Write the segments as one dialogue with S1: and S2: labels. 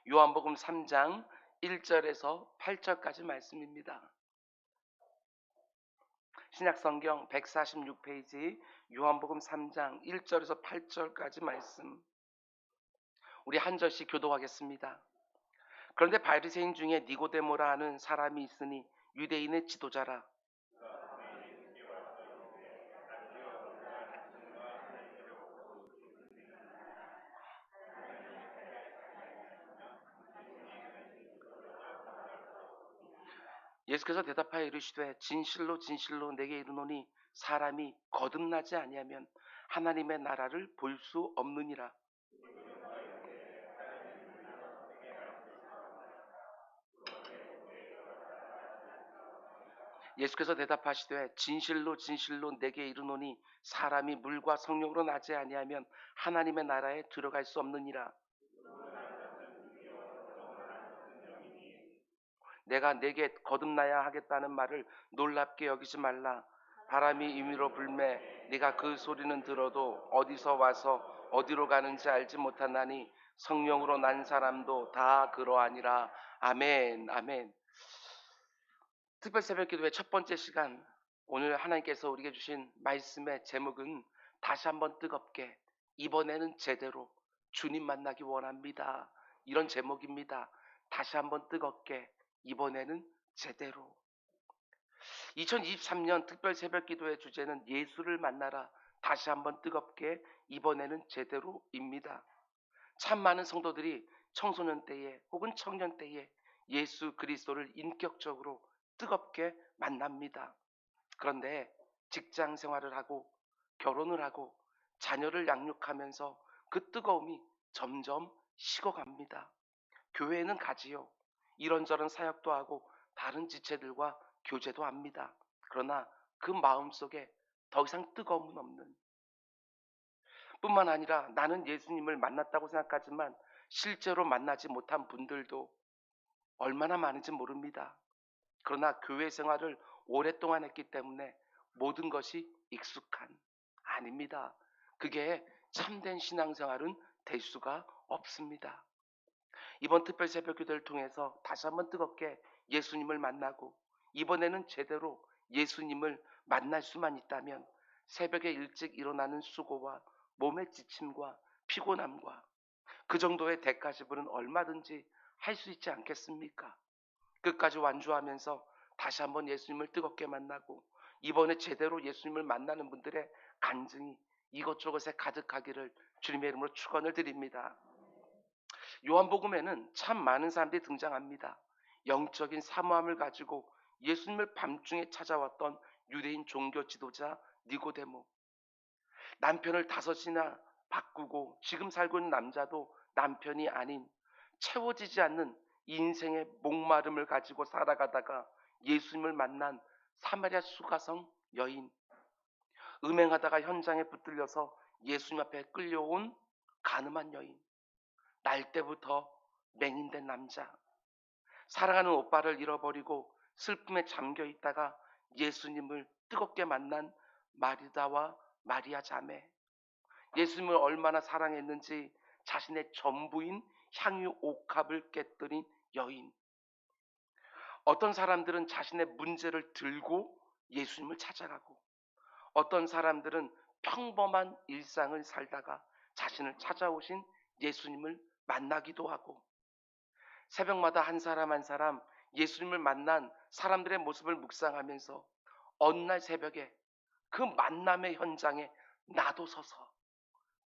S1: 요한복음 3장 1절에서 8절까지 말씀입니다. 신약성경 146페이지 요한복음 3장 1절에서 8절까지 말씀, 우리 한 절씩 교도하겠습니다. 그런데 바리새인 중에 니고데모라 하는 사람이 있으니 유대인의 지도자라. 예수께서 대답하여 이르시되 진실로 진실로 내게 이르노니 사람이 거듭나지 아니하면 하나님의 나라를 볼 수 없느니라. 예수께서 대답하시되 진실로 진실로 내게 이르노니 사람이 물과 성령으로 나지 아니하면 하나님의 나라에 들어갈 수 없느니라. 내가 내게 거듭나야 하겠다는 말을 놀랍게 여기지 말라. 바람이 임의로 불매 네가 그 소리는 들어도 어디서 와서 어디로 가는지 알지 못하나니 성령으로 난 사람도 다 그러하니라. 아멘. 아멘. 특별 새벽 기도의 첫 번째 시간, 오늘 하나님께서 우리에게 주신 말씀의 제목은 다시 한번 뜨겁게, 이번에는 제대로 주님 만나기 원합니다. 이런 제목입니다. 다시 한번 뜨겁게, 이번에는 제대로. 2023년 특별 새벽 기도의 주제는 예수를 만나라, 다시 한번 뜨겁게, 이번에는 제대로입니다. 참 많은 성도들이 청소년 때에 혹은 청년 때에 예수 그리스도를 인격적으로 뜨겁게 만납니다. 그런데 직장 생활을 하고 결혼을 하고 자녀를 양육하면서 그 뜨거움이 점점 식어갑니다. 교회에는 가지요. 이런저런 사역도 하고 다른 지체들과 교제도 합니다. 그러나 그 마음속에 더 이상 뜨거움은 없는, 뿐만 아니라 나는 예수님을 만났다고 생각하지만 실제로 만나지 못한 분들도 얼마나 많은지 모릅니다. 그러나 교회 생활을 오랫동안 했기 때문에 모든 것이 익숙한, 아닙니다. 그게 참된 신앙생활은 될 수가 없습니다. 이번 특별 새벽 기도를 통해서 다시 한번 뜨겁게 예수님을 만나고 이번에는 제대로 예수님을 만날 수만 있다면 새벽에 일찍 일어나는 수고와 몸의 지침과 피곤함과 그 정도의 대가 지불은 얼마든지 할 수 있지 않겠습니까? 끝까지 완주하면서 다시 한번 예수님을 뜨겁게 만나고 이번에 제대로 예수님을 만나는 분들의 간증이 이것저것에 가득하기를 주님의 이름으로 축원을 드립니다. 요한복음에는 참 많은 사람들이 등장합니다. 영적인 사모함을 가지고 예수님을 밤중에 찾아왔던 유대인 종교 지도자 니고데모, 남편을 5이나 바꾸고 지금 살고 있는 남자도 남편이 아닌 채워지지 않는 인생의 목마름을 가지고 살아가다가 예수님을 만난 사마리아 수가성 여인, 음행하다가 현장에 붙들려서 예수님 앞에 끌려온 가늠한 여인, 날 때부터 맹인된 남자, 사랑하는 오빠를 잃어버리고 슬픔에 잠겨 있다가 예수님을 뜨겁게 만난 마리다와 마리아 자매, 예수님을 얼마나 사랑했는지 자신의 전부인 향유 옥합을 깨뜨린 여인. 어떤 사람들은 자신의 문제를 들고 예수님을 찾아가고, 어떤 사람들은 평범한 일상을 살다가 자신을 찾아오신 예수님을 만나기도 하고, 새벽마다 한 사람 한 사람 예수님을 만난 사람들의 모습을 묵상하면서 어느 날 새벽에 그 만남의 현장에 나도 서서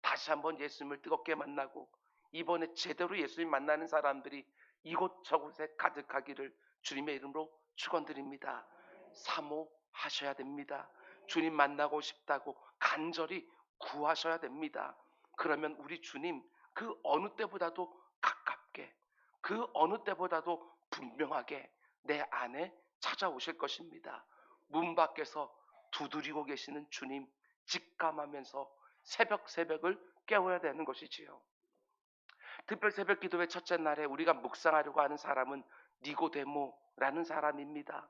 S1: 다시 한번 예수님을 뜨겁게 만나고 이번에 제대로 예수님 만나는 사람들이 이곳저곳에 가득하기를 주님의 이름으로 축원드립니다. 사모하셔야 됩니다. 주님 만나고 싶다고 간절히 구하셔야 됩니다. 그러면 우리 주님 그 어느 때보다도 가깝게, 그 어느 때보다도 분명하게 내 안에 찾아오실 것입니다. 문 밖에서 두드리고 계시는 주님 직감하면서 새벽을 깨워야 되는 것이지요. 특별 새벽 기도의 첫째 날에 우리가 묵상하려고 하는 사람은 니고데모라는 사람입니다.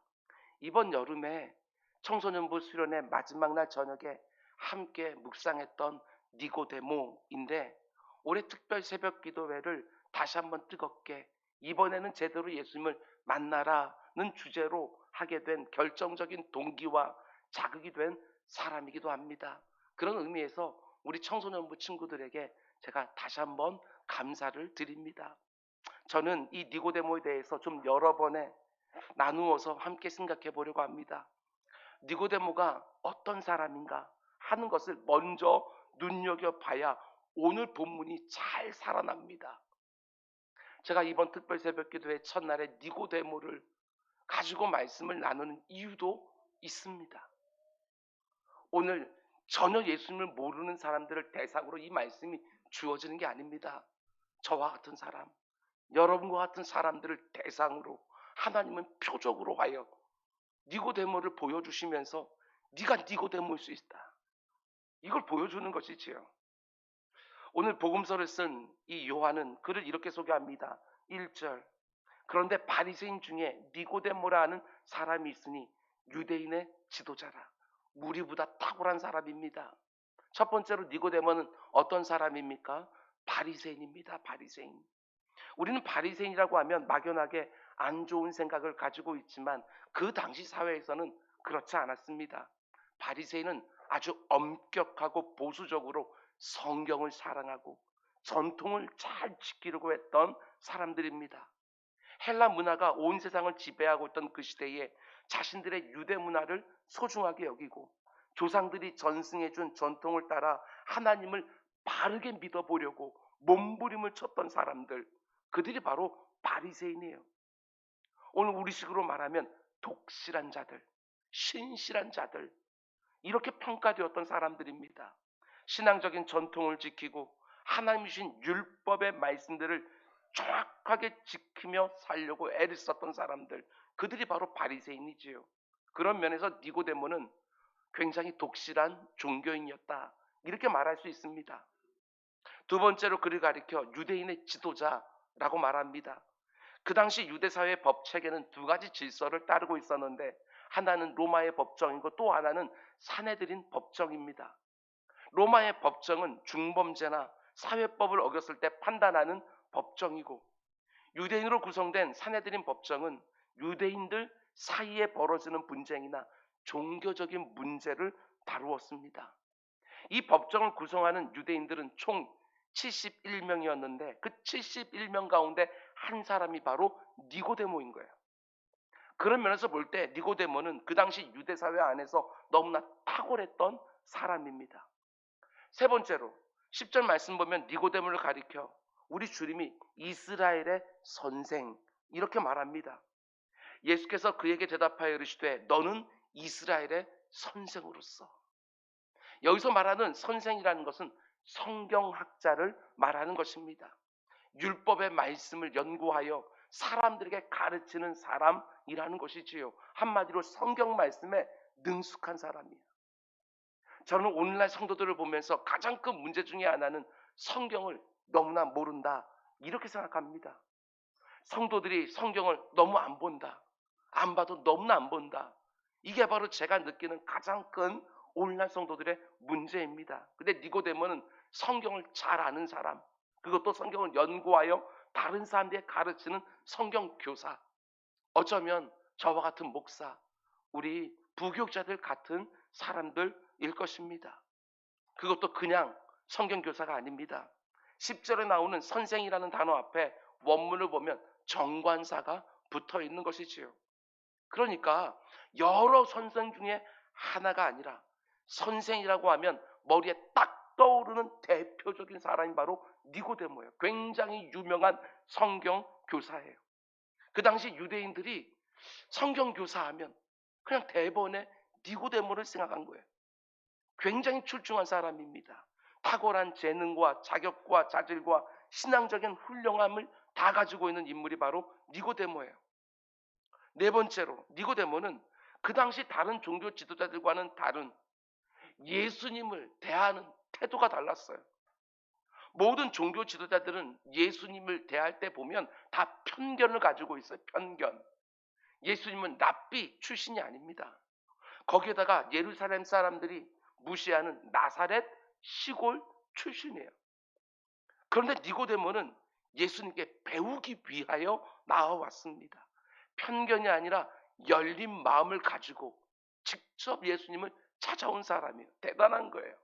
S1: 이번 여름에 청소년부 수련의 마지막 날 저녁에 함께 묵상했던 니고데모인데, 올해 특별 새벽 기도회를 다시 한번 뜨겁게 이번에는 제대로 예수님을 만나라는 주제로 하게 된 결정적인 동기와 자극이 된 사람이기도 합니다. 그런 의미에서 우리 청소년부 친구들에게 제가 다시 한번 감사를 드립니다. 저는 이 니고데모에 대해서 좀 여러 번에 나누어서 함께 생각해 보려고 합니다. 니고데모가 어떤 사람인가 하는 것을 먼저 눈여겨봐야 오늘 본문이 잘 살아납니다. 제가 이번 특별 새벽기도회 첫날에 니고데모를 가지고 말씀을 나누는 이유도 있습니다. 오늘 전혀 예수님을 모르는 사람들을 대상으로 이 말씀이 주어지는 게 아닙니다. 저와 같은 사람, 여러분과 같은 사람들을 대상으로 하나님은 표적으로 하여 니고데모를 보여주시면서 네가 니고데모일 수 있다, 이걸 보여주는 것이지요. 오늘 복음서를 쓴 이 요한은 그를 이렇게 소개합니다. 1절, 그런데 바리새인 중에 니고데모라 하는 사람이 있으니 유대인의 지도자라. 무리보다 탁월한 사람입니다. 첫 번째로 니고데모는 어떤 사람입니까? 바리새인입니다. 바리새인. 우리는 바리새인이라고 하면 막연하게 안 좋은 생각을 가지고 있지만 그 당시 사회에서는 그렇지 않았습니다. 바리새인은 아주 엄격하고 보수적으로 성경을 사랑하고 전통을 잘 지키려고 했던 사람들입니다. 헬라 문화가 온 세상을 지배하고 있던 그 시대에 자신들의 유대 문화를 소중하게 여기고 조상들이 전승해준 전통을 따라 하나님을 바르게 믿어보려고 몸부림을 쳤던 사람들, 그들이 바로 바리새인이에요. 오늘 우리식으로 말하면 독실한 자들, 신실한 자들, 이렇게 평가되었던 사람들입니다. 신앙적인 전통을 지키고 하나님 주신 율법의 말씀들을 정확하게 지키며 살려고 애를 썼던 사람들, 그들이 바로 바리새인이지요. 그런 면에서 니고데모는 굉장히 독실한 종교인이었다, 이렇게 말할 수 있습니다. 두 번째로 그를 가리켜 유대인의 지도자라고 말합니다. 그 당시 유대 사회의 법 체계는 두 가지 질서를 따르고 있었는데 하나는 로마의 법정이고 또 하나는 사내들인 법정입니다. 로마의 법정은 중범죄나 사회법을 어겼을 때 판단하는 법정이고, 유대인으로 구성된 사내들인 법정은 유대인들 사이에 벌어지는 분쟁이나 종교적인 문제를 다루었습니다. 이 법정을 구성하는 유대인들은 총 71명이었는데 그 71명 가운데 한 사람이 바로 니고데모인 거예요. 그런 면에서 볼 때 니고데모는 그 당시 유대 사회 안에서 너무나 탁월했던 사람입니다. 세 번째로 10절 말씀 보면 니고데모를 가리켜 우리 주님이 이스라엘의 선생, 이렇게 말합니다. 예수께서 그에게 대답하여 이르시되 너는 이스라엘의 선생으로서. 여기서 말하는 선생이라는 것은 성경학자를 말하는 것입니다. 율법의 말씀을 연구하여 사람들에게 가르치는 사람이라는 것이지요. 한마디로 성경 말씀에 능숙한 사람이에요. 저는 오늘날 성도들을 보면서 가장 큰 문제 중에 하나는 성경을 너무나 모른다, 이렇게 생각합니다. 성도들이 성경을 너무 안 본다, 안 봐도 너무나 안 본다, 이게 바로 제가 느끼는 가장 큰 오늘날 성도들의 문제입니다. 근데 니고데모는 성경을 잘 아는 사람, 그것도 성경을 연구하여 다른 사람들에게 가르치는 성경 교사, 어쩌면 저와 같은 목사, 우리 부교육자들 같은 사람들일 것입니다. 그것도 그냥 성경 교사가 아닙니다. 10절에 나오는 선생이라는 단어 앞에 원문을 보면 정관사가 붙어 있는 것이지요. 그러니까 여러 선생 중에 하나가 아니라 선생이라고 하면 머리에 딱 떠오르는 대표적인 사람이 바로 니고데모예요. 굉장히 유명한 성경 교사예요. 그 당시 유대인들이 성경 교사하면 그냥 대번에 니고데모를 생각한 거예요. 굉장히 출중한 사람입니다. 탁월한 재능과 자격과 자질과 신앙적인 훌륭함을 다 가지고 있는 인물이 바로 니고데모예요. 네 번째로 니고데모는 그 당시 다른 종교 지도자들과는 다른 예수님을 대하는 태도가 달랐어요. 모든 종교 지도자들은 예수님을 대할 때 보면 다 편견을 가지고 있어요. 편견. 예수님은 랍비 출신이 아닙니다. 거기에다가 예루살렘 사람들이 무시하는 나사렛 시골 출신이에요. 그런데 니고데모는 예수님께 배우기 위하여 나와왔습니다. 편견이 아니라 열린 마음을 가지고 직접 예수님을 찾아온 사람이에요. 대단한 거예요.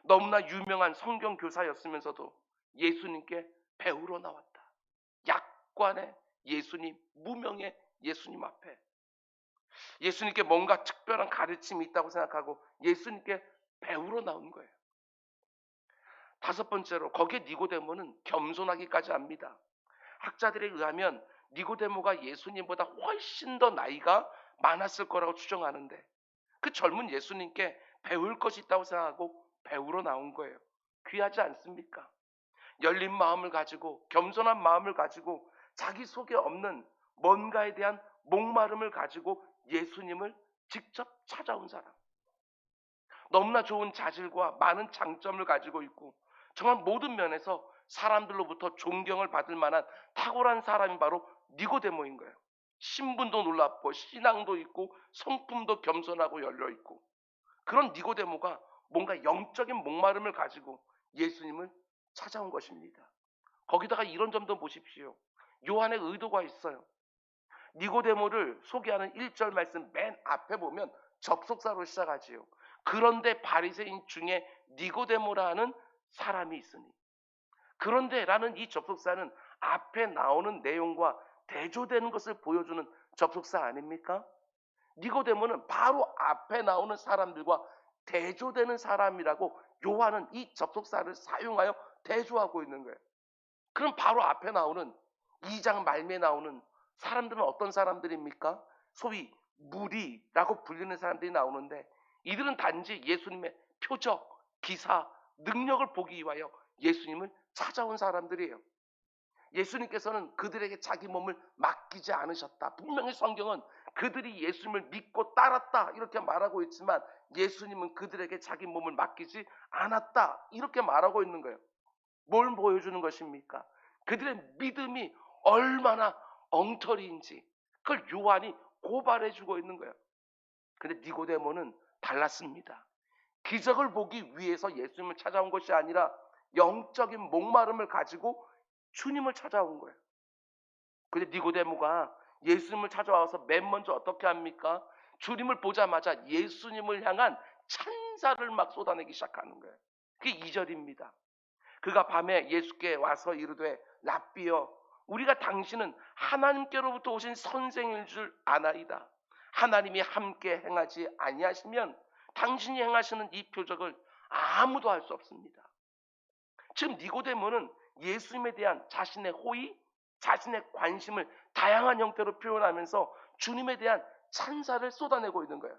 S1: 너무나 유명한 성경 교사였으면서도 예수님께 배우러 나왔다. 약관의 예수님, 무명의 예수님 앞에 예수님께 뭔가 특별한 가르침이 있다고 생각하고 예수님께 배우러 나온 거예요. 다섯 번째로 거기에 니고데모는 겸손하기까지 합니다. 학자들에 의하면 니고데모가 예수님보다 훨씬 더 나이가 많았을 거라고 추정하는데 그 젊은 예수님께 배울 것이 있다고 생각하고 배우러 나온 거예요. 귀하지 않습니까? 열린 마음을 가지고 겸손한 마음을 가지고 자기 속에 없는 뭔가에 대한 목마름을 가지고 예수님을 직접 찾아온 사람. 너무나 좋은 자질과 많은 장점을 가지고 있고 정말 모든 면에서 사람들로부터 존경을 받을 만한 탁월한 사람이 바로 니고데모인 거예요. 신분도 놀랍고 신앙도 있고 성품도 겸손하고 열려있고 그런 니고데모가 뭔가 영적인 목마름을 가지고 예수님을 찾아온 것입니다. 거기다가 이런 점도 보십시오. 요한의 의도가 있어요. 니고데모를 소개하는 1절 말씀 맨 앞에 보면 접속사로 시작하지요. 그런데 바리새인 중에 니고데모라는 사람이 있으니. 그런데 라는 이 접속사는 앞에 나오는 내용과 대조되는 것을 보여주는 접속사 아닙니까? 니고데모는 바로 앞에 나오는 사람들과 대조되는 사람이라고 요한은 이 접속사를 사용하여 대조하고 있는 거예요. 그럼 바로 앞에 나오는 2장 말미에 나오는 사람들은 어떤 사람들입니까? 소위 무리라고 불리는 사람들이 나오는데 이들은 단지 예수님의 표적, 기사, 능력을 보기 위하여 예수님을 찾아온 사람들이에요. 예수님께서는 그들에게 자기 몸을 맡기지 않으셨다. 분명히 성경은 그들이 예수님을 믿고 따랐다 이렇게 말하고 있지만 예수님은 그들에게 자기 몸을 맡기지 않았다 이렇게 말하고 있는 거예요. 뭘 보여주는 것입니까? 그들의 믿음이 얼마나 엉터리인지 그걸 요한이 고발해주고 있는 거예요. 근데 니고데모는 달랐습니다. 기적을 보기 위해서 예수님을 찾아온 것이 아니라 영적인 목마름을 가지고 주님을 찾아온 거예요. 근데 니고데모가 예수님을 찾아와서 맨 먼저 어떻게 합니까? 주님을 보자마자 예수님을 향한 찬사를 막 쏟아내기 시작하는 거예요. 그게 2절입니다. 그가 밤에 예수께 와서 이르되 랍비여 우리가 당신은 하나님께로부터 오신 선생일 줄 아나이다. 하나님이 함께 행하지 아니하시면 당신이 행하시는 이 표적을 아무도 할 수 없습니다. 지금 니고데모는 예수님에 대한 자신의 호의, 자신의 관심을 다양한 형태로 표현하면서 주님에 대한 찬사를 쏟아내고 있는 거예요.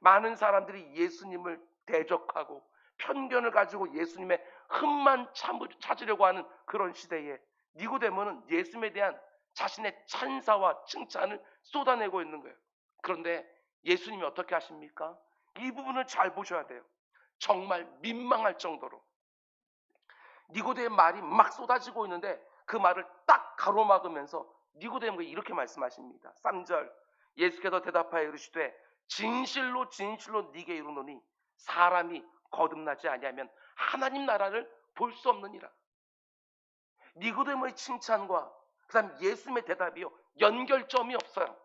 S1: 많은 사람들이 예수님을 대적하고 편견을 가지고 예수님의 흠만 찾으려고 하는 그런 시대에 니고데모는 예수님에 대한 자신의 찬사와 칭찬을 쏟아내고 있는 거예요. 그런데 예수님이 어떻게 하십니까? 이 부분을 잘 보셔야 돼요. 정말 민망할 정도로 니고데의 말이 막 쏟아지고 있는데 그 말을 딱 가로막으면서 니고데모가 이렇게 말씀하십니다. 3절 예수께서 대답하여 이르시되 진실로 진실로 네게 이르노니 사람이 거듭나지 아니하면 하나님 나라를 볼 수 없느니라. 니고데모의 칭찬과 그다음 예수님의 대답이요 연결점이 없어요.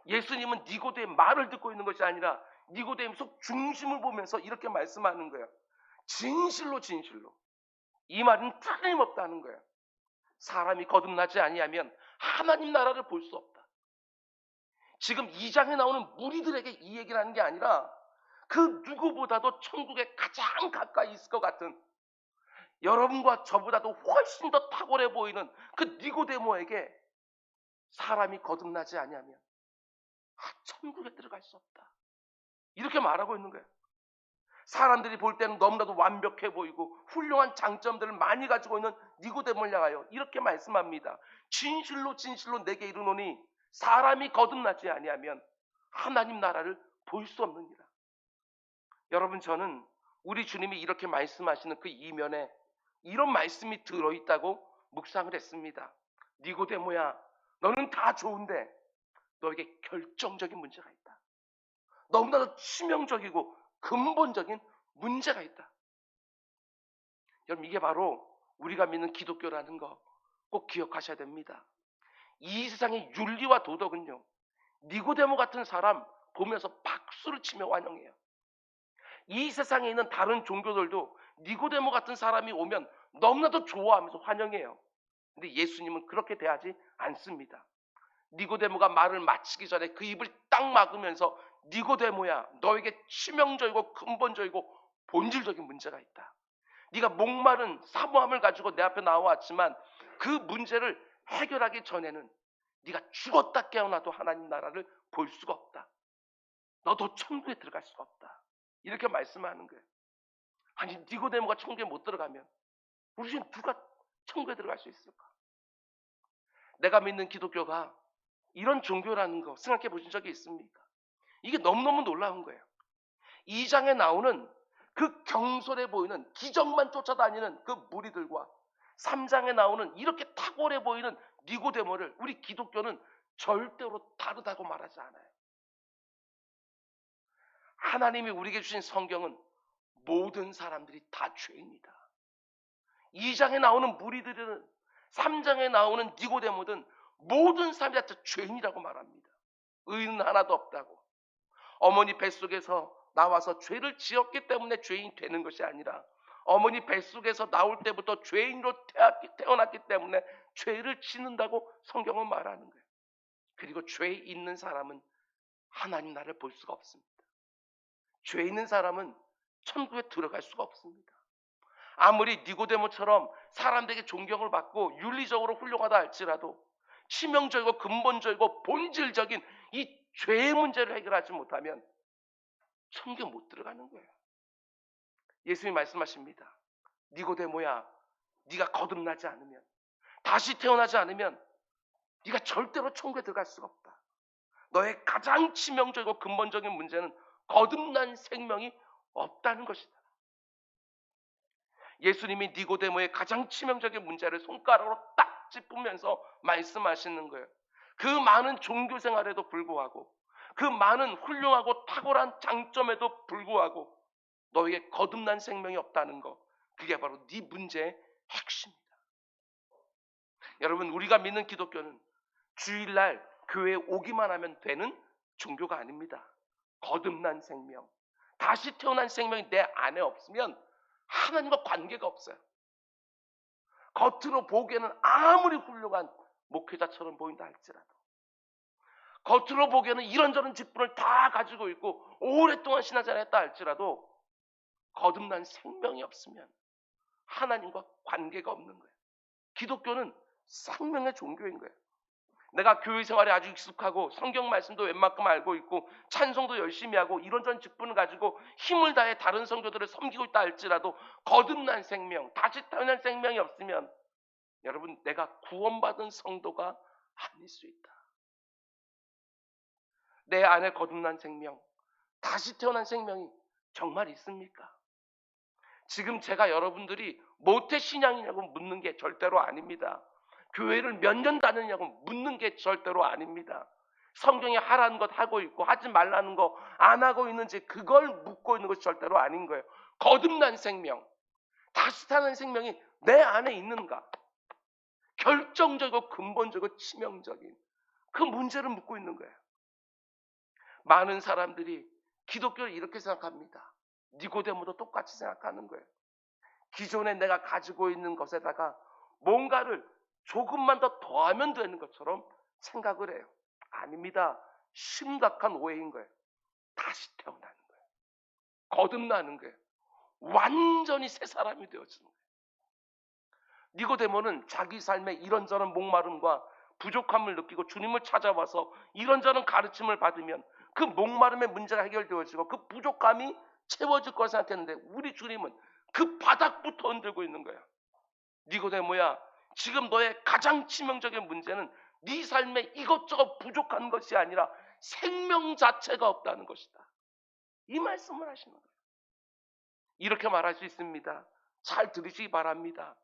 S1: 예수님은 니고데의 말을 듣고 있는 것이 아니라 니고데의 속 중심을 보면서 이렇게 말씀하는 거예요. 진실로 진실로 이 말은 틀림없다는 거예요. 사람이 거듭나지 아니하면 하나님 나라를 볼 수 없다. 지금 2장에 나오는 무리들에게 이 얘기를 하는 게 아니라 그 누구보다도 천국에 가장 가까이 있을 것 같은 여러분과 저보다도 훨씬 더 탁월해 보이는 그 니고데모에게 사람이 거듭나지 아니하면 천국에 들어갈 수 없다. 이렇게 말하고 있는 거예요. 사람들이 볼 때는 너무나도 완벽해 보이고 훌륭한 장점들을 많이 가지고 있는 니고데모를 향하여 이렇게 말씀합니다. 진실로 진실로 내게 이르노니 사람이 거듭나지 아니하면 하나님 나라를 볼 수 없느니라. 여러분 저는 우리 주님이 이렇게 말씀하시는 그 이면에 이런 말씀이 들어있다고 묵상을 했습니다. 니고데모야 너는 다 좋은데 너에게 결정적인 문제가 있다. 너무나도 치명적이고 근본적인 문제가 있다. 여러분 이게 바로 우리가 믿는 기독교라는 거 꼭 기억하셔야 됩니다. 이 세상의 윤리와 도덕은요, 니고데모 같은 사람 보면서 박수를 치며 환영해요. 이 세상에 있는 다른 종교들도 니고데모 같은 사람이 오면 너무나도 좋아하면서 환영해요. 근데 예수님은 그렇게 대하지 않습니다. 니고데모가 말을 마치기 전에 그 입을 딱 막으면서, 니고데모야, 너에게 치명적이고 근본적이고 본질적인 문제가 있다. 네가 목마른 사모함을 가지고 내 앞에 나와왔지만 그 문제를 해결하기 전에는 네가 죽었다 깨어나도 하나님 나라를 볼 수가 없다. 너도 천국에 들어갈 수가 없다. 이렇게 말씀하는 거예요. 아니, 니고데모가 천국에 못 들어가면 우리 중에 누가 천국에 들어갈 수 있을까? 내가 믿는 기독교가 이런 종교라는 거 생각해 보신 적이 있습니까? 이게 너무너무 놀라운 거예요. 2장에 나오는 그 경솔해 보이는 기적만 쫓아다니는 그 무리들과 3장에 나오는 이렇게 탁월해 보이는 니고데모를 우리 기독교는 절대로 다르다고 말하지 않아요. 하나님이 우리에게 주신 성경은 모든 사람들이 다 죄인이다. 2장에 나오는 무리들은 3장에 나오는 니고데모든 모든 사람이 다 죄인이라고 말합니다. 의인은 하나도 없다고. 어머니 뱃속에서 나와서 죄를 지었기 때문에 죄인이 되는 것이 아니라 어머니 뱃속에서 나올 때부터 죄인으로 태어났기 때문에 죄를 짓는다고 성경은 말하는 거예요. 그리고 죄 있는 사람은 하나님 나라를 볼 수가 없습니다. 죄 있는 사람은 천국에 들어갈 수가 없습니다. 아무리 니고데모처럼 사람들에게 존경을 받고 윤리적으로 훌륭하다 할지라도 치명적이고 근본적이고 본질적인 이 죄의 문제를 해결하지 못하면 천국에 못 들어가는 거예요. 예수님이 말씀하십니다. 니고데모야, 네가 거듭나지 않으면, 다시 태어나지 않으면 네가 절대로 천국에 들어갈 수가 없다. 너의 가장 치명적이고 근본적인 문제는 거듭난 생명이 없다는 것이다. 예수님이 니고데모의 가장 치명적인 문제를 손가락으로 딱 짚으면서 말씀하시는 거예요. 그 많은 종교 생활에도 불구하고, 그 많은 훌륭하고 탁월한 장점에도 불구하고 너에게 거듭난 생명이 없다는 거, 그게 바로 네 문제의 핵심이다. 여러분, 우리가 믿는 기독교는 주일날 교회에 오기만 하면 되는 종교가 아닙니다. 거듭난 생명, 다시 태어난 생명이 내 안에 없으면 하나님과 관계가 없어요. 겉으로 보기에는 아무리 훌륭한 목회자처럼 보인다 할지라도, 겉으로 보기에는 이런저런 직분을 다 가지고 있고 오랫동안 신앙생활을 했다 할지라도 거듭난 생명이 없으면 하나님과 관계가 없는 거예요. 기독교는 생명의 종교인 거예요. 내가 교회 생활에 아주 익숙하고 성경 말씀도 웬만큼 알고 있고 찬송도 열심히 하고 이런저런 직분을 가지고 힘을 다해 다른 성도들을 섬기고 있다 할지라도 거듭난 생명, 다시 태어난 생명이 없으면 여러분, 내가 구원받은 성도가 아닐 수 있다. 내 안에 거듭난 생명, 다시 태어난 생명이 정말 있습니까? 지금 제가 여러분들이 모태 신앙이냐고 묻는 게 절대로 아닙니다. 교회를 몇 년 다녔냐고 묻는 게 절대로 아닙니다. 성경에 하라는 것 하고 있고 하지 말라는 거 안 하고 있는지 그걸 묻고 있는 것이 절대로 아닌 거예요. 거듭난 생명, 다시 사는 생명이 내 안에 있는가? 결정적이고 근본적이고 치명적인 그 문제를 묻고 있는 거예요. 많은 사람들이 기독교를 이렇게 생각합니다. 니고데모도 똑같이 생각하는 거예요. 기존에 내가 가지고 있는 것에다가 뭔가를 조금만 더 더하면 되는 것처럼 생각을 해요. 아닙니다. 심각한 오해인 거예요. 다시 태어나는 거예요. 거듭나는 거예요. 완전히 새 사람이 되어지는 거예요. 니고데모는 자기 삶에 이런저런 목마름과 부족함을 느끼고 주님을 찾아와서 이런저런 가르침을 받으면 그 목마름의 문제가 해결되어지고 그 부족함이 채워질 거라 생각했는데 우리 주님은 그 바닥부터 흔들고 있는 거야. 니고데모야, 지금 너의 가장 치명적인 문제는 네 삶에 이것저것 부족한 것이 아니라 생명 자체가 없다는 것이다. 이 말씀을 하시는 거예요. 이렇게 말할 수 있습니다. 잘 들으시기 바랍니다.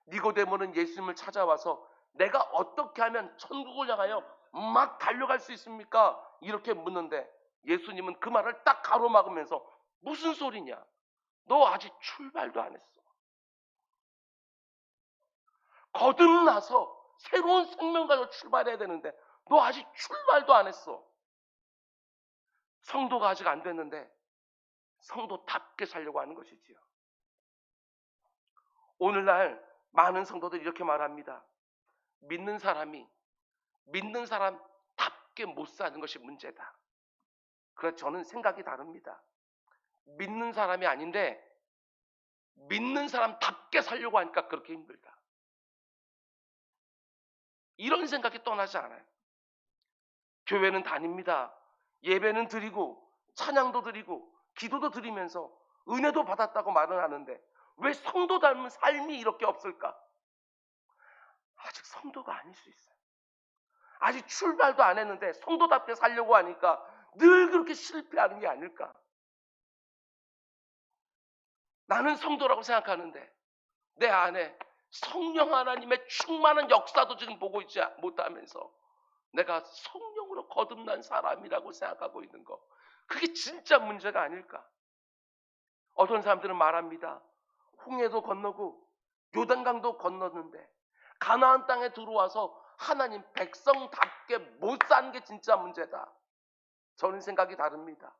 S1: 니고데모는 예수님을 찾아와서 내가 어떻게 하면 천국을 향하여 막 달려갈 수 있습니까? 이렇게 묻는데 예수님은 그 말을 딱 가로막으면서 무슨 소리냐? 너 아직 출발도 안 했어. 거듭나서 새로운 생명 가지고 출발해야 되는데 너 아직 출발도 안 했어. 성도가 아직 안 됐는데 성도답게 살려고 하는 것이지요. 오늘날 많은 성도들이 이렇게 말합니다. 믿는 사람이 믿는 사람답게 못 사는 것이 문제다. 그래서 저는 생각이 다릅니다. 믿는 사람이 아닌데 믿는 사람답게 살려고 하니까 그렇게 힘들다. 이런 생각이 떠나지 않아요. 교회는 다닙니다. 예배는 드리고 찬양도 드리고 기도도 드리면서 은혜도 받았다고 말은 하는데 왜 성도 닮은 삶이 이렇게 없을까? 아직 성도가 아닐 수 있어요. 아직 출발도 안 했는데 성도답게 살려고 하니까 늘 그렇게 실패하는 게 아닐까? 나는 성도라고 생각하는데 내 안에 성령 하나님의 충만한 역사도 지금 보고 있지 못하면서 내가 성령으로 거듭난 사람이라고 생각하고 있는 거, 그게 진짜 문제가 아닐까? 어떤 사람들은 말합니다. 홍해도 건너고 요단강도 건넜는데 가나안 땅에 들어와서 하나님 백성답게 못 사는 게 진짜 문제다. 저는 생각이 다릅니다.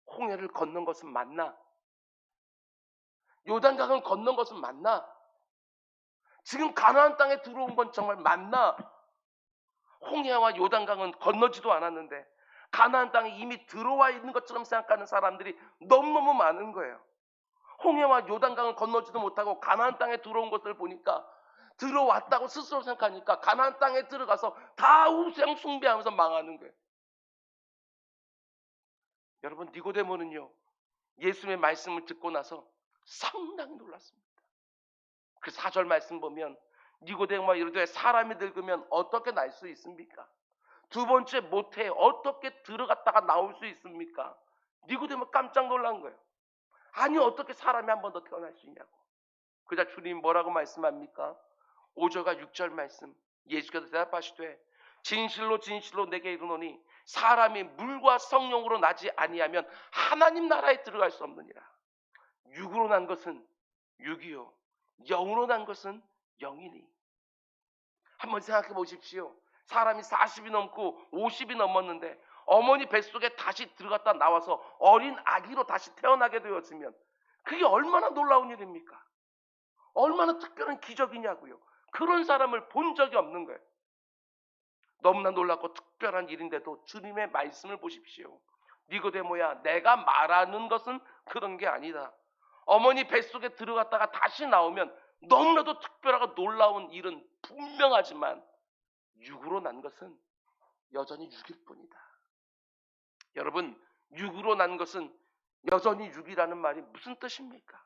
S1: 홍해를 건넌 것은 맞나? 요단강을 건넌 것은 맞나? 지금 가나안 땅에 들어온 건 정말 맞나? 홍해와 요단강은 건너지도 않았는데 가나안 땅에 이미 들어와 있는 것처럼 생각하는 사람들이 너무너무 많은 거예요. 홍해와 요단강을 건너지도 못하고 가나안 땅에 들어온 것을 보니까 들어왔다고 스스로 생각하니까 가나안 땅에 들어가서 다 우상 숭배하면서 망하는 거예요. 여러분, 니고데모는요, 예수님의 말씀을 듣고 나서 상당히 놀랐습니다. 그 4절 말씀 보면 니고데모가 이르되 사람이 늙으면 어떻게 날 수 있습니까? 두 번째 모태에 어떻게 들어갔다가 나올 수 있습니까? 니고데모 깜짝 놀란 거예요. 아니 어떻게 사람이 한 번 더 태어날 수 있냐고. 그러자 주님 뭐라고 말씀합니까? 5절과 6절 말씀, 예수께서 대답하시되 진실로 진실로 내게 이르노니 사람이 물과 성령으로 나지 아니하면 하나님 나라에 들어갈 수 없느니라. 육으로 난 것은 육이요 영으로 난 것은 영이니. 한번 생각해 보십시오. 사람이 40이 넘고 50이 넘었는데 어머니 뱃속에 다시 들어갔다 나와서 어린 아기로 다시 태어나게 되었으면 그게 얼마나 놀라운 일입니까? 얼마나 특별한 기적이냐고요. 그런 사람을 본 적이 없는 거예요. 너무나 놀랍고 특별한 일인데도 주님의 말씀을 보십시오. 니고데모야, 내가 말하는 것은 그런 게 아니다. 어머니 뱃속에 들어갔다가 다시 나오면 너무나도 특별하고 놀라운 일은 분명하지만 육으로 난 것은 여전히 육일 뿐이다. 여러분, 육으로 난 것은 여전히 육이라는 말이 무슨 뜻입니까?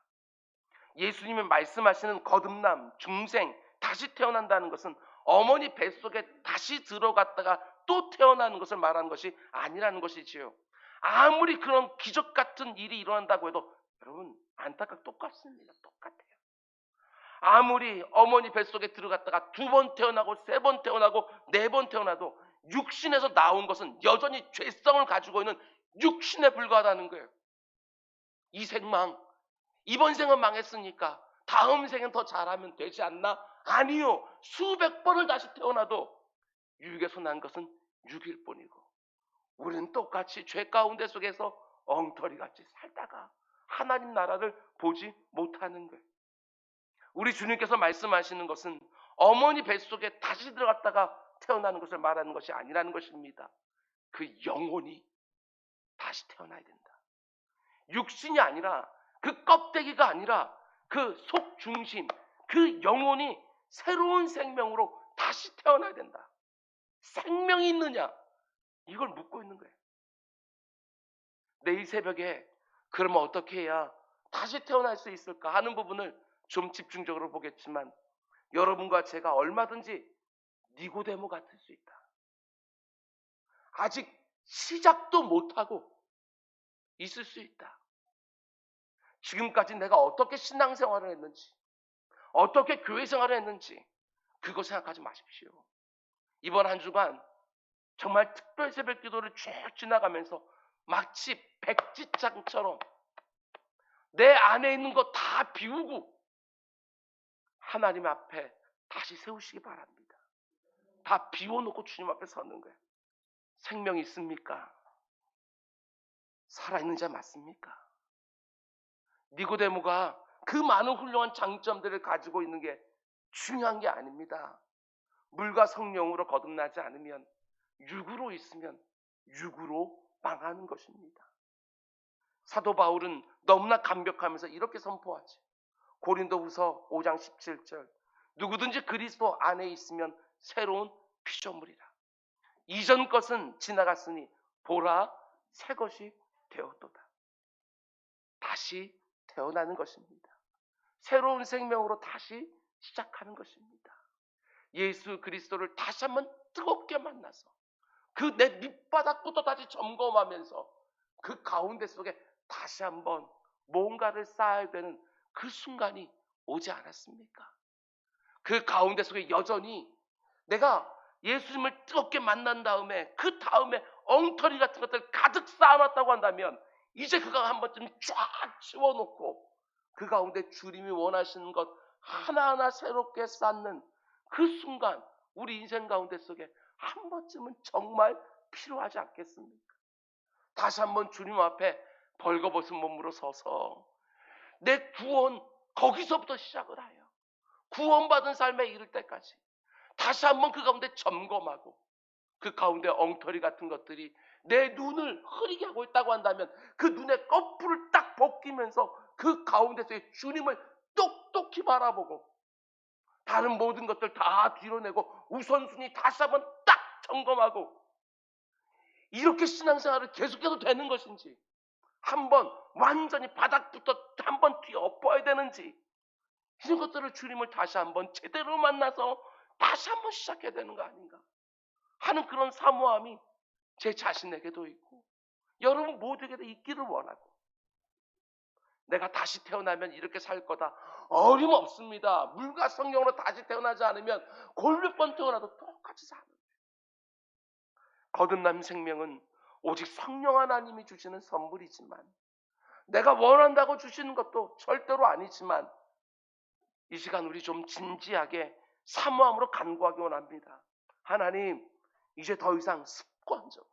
S1: 예수님이 말씀하시는 거듭남, 중생, 다시 태어난다는 것은 어머니 뱃속에 다시 들어갔다가 또 태어나는 것을 말하는 것이 아니라는 것이지요. 아무리 그런 기적 같은 일이 일어난다고 해도 여러분 안타깝게 똑같습니다. 똑같아요. 아무리 어머니 뱃속에 들어갔다가 2번 태어나고 3번 태어나고 4번 태어나도 육신에서 나온 것은 여전히 죄성을 가지고 있는 육신에 불과하다는 거예요. 이 생망, 이번 생은 망했으니까 다음 생은 더 잘하면 되지 않나? 아니요. 수백 번을 다시 태어나도 육에서 난 것은 육일 뿐이고 우리는 똑같이 죄 가운데 속에서 엉터리같이 살다가 하나님 나라를 보지 못하는 거예요. 우리 주님께서 말씀하시는 것은 어머니 뱃속에 다시 들어갔다가 태어나는 것을 말하는 것이 아니라는 것입니다. 그 영혼이 다시 태어나야 된다. 육신이 아니라 그 껍데기가 아니라 그 속 중심, 그 영혼이 새로운 생명으로 다시 태어나야 된다. 생명이 있느냐? 이걸 묻고 있는 거예요. 내일 새벽에 그러면 어떻게 해야 다시 태어날 수 있을까 하는 부분을 좀 집중적으로 보겠지만 여러분과 제가 얼마든지 니고데모 같을 수 있다. 아직 시작도 못하고 있을 수 있다. 지금까지 내가 어떻게 신앙생활을 했는지, 어떻게 교회생활을 했는지 그거 생각하지 마십시오. 이번 한 주간 정말 특별 새벽 기도를 쭉 지나가면서 마치 백지장처럼 내 안에 있는 거 다 비우고 하나님 앞에 다시 세우시기 바랍니다. 다 비워놓고 주님 앞에 서는 거예요. 생명이 있습니까? 살아있는 자 맞습니까? 니고데모가 그 많은 훌륭한 장점들을 가지고 있는 게 중요한 게 아닙니다. 물과 성령으로 거듭나지 않으면, 육으로 있으면 육으로 망하는 것입니다. 사도 바울은 너무나 감격하면서 이렇게 선포하지. 고린도후서 5장 17절, 누구든지 그리스도 안에 있으면 새로운 피조물이라. 이전 것은 지나갔으니 보라, 새 것이 되었도다. 다시 태어나는 것입니다. 새로운 생명으로 다시 시작하는 것입니다. 예수 그리스도를 다시 한번 뜨겁게 만나서 그 내 밑바닥부터 다시 점검하면서 그 가운데 속에 다시 한번 뭔가를 쌓아야 되는 그 순간이 오지 않았습니까? 그 가운데 속에 여전히 내가 예수님을 뜨겁게 만난 다음에 그 다음에 엉터리 같은 것들 가득 쌓아놨다고 한다면 이제 그거 한 번쯤 쫙 치워놓고 그 가운데 주님이 원하시는 것 하나하나 새롭게 쌓는 그 순간 우리 인생 가운데 속에 한 번쯤은 정말 필요하지 않겠습니까? 다시 한번 주님 앞에 벌거벗은 몸으로 서서 내 구원 거기서부터 시작을 하여 구원받은 삶에 이를 때까지 다시 한번 그 가운데 점검하고 그 가운데 엉터리 같은 것들이 내 눈을 흐리게 하고 있다고 한다면 그 눈에 거풀을 딱 벗기면서 그 가운데서 주님을 똑똑히 바라보고 다른 모든 것들 다 뒤로내고 우선순위 다시 한번 딱 점검하고 이렇게 신앙생활을 계속해도 되는 것인지 한번 완전히 바닥부터 한번 뒤엎어야 되는지 이런 것들을 주님을 다시 한번 제대로 만나서 다시 한번 시작해야 되는 거 아닌가 하는 그런 사모함이 제 자신에게도 있고 여러분 모두에게도 있기를 원하고 내가 다시 태어나면 이렇게 살 거다. 어림없습니다. 물과 성령으로 다시 태어나지 않으면 골몇 번 태어나도 똑같이 사는 거예요. 거듭난 생명은 오직 성령 하나님이 주시는 선물이지만 내가 원한다고 주시는 것도 절대로 아니지만 이 시간 우리 좀 진지하게 사모함으로 간구하기 원합니다. 하나님, 이제 더 이상 습관적으로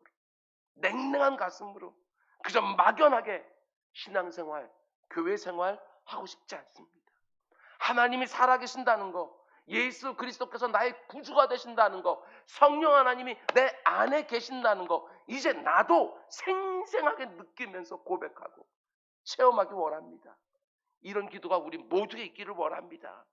S1: 냉랭한 가슴으로 그저 막연하게 신앙생활, 교회생활 하고 싶지 않습니다. 하나님이 살아계신다는 거, 예수 그리스도께서 나의 구주가 되신다는 거, 성령 하나님이 내 안에 계신다는 거 이제 나도 생생하게 느끼면서 고백하고 체험하기 원합니다. 이런 기도가 우리 모두에 있기를 원합니다.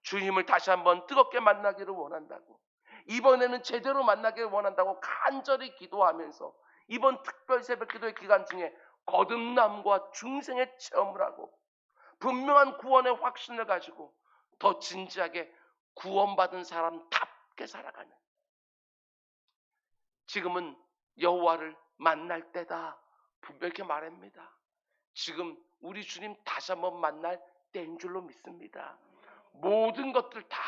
S1: 주님을 다시 한번 뜨겁게 만나기를 원한다고, 이번에는 제대로 만나기를 원한다고 간절히 기도하면서 이번 특별 새벽 기도의 기간 중에 거듭남과 중생의 체험을 하고 분명한 구원의 확신을 가지고 더 진지하게 구원받은 사람답게 살아가는, 지금은 여호와를 만날 때다 분명히 말합니다. 지금 우리 주님 다시 한번 만날 때인 줄로 믿습니다. 모든 것들 다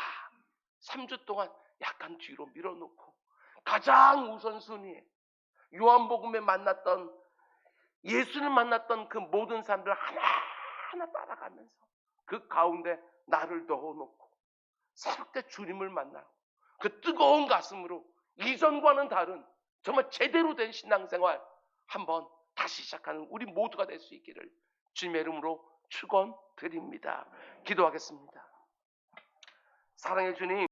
S1: 3주 동안 약간 뒤로 밀어놓고 가장 우선순위에 요한복음에 만났던 예수를 만났던 그 모든 사람들 하나하나 따라가면서 그 가운데 나를 넣어놓고 새롭게 주님을 만나고 그 뜨거운 가슴으로 이전과는 다른 정말 제대로 된 신앙생활 한번 다시 시작하는 우리 모두가 될 수 있기를 주님의 이름으로 축원드립니다. 기도하겠습니다. 사랑의 주님,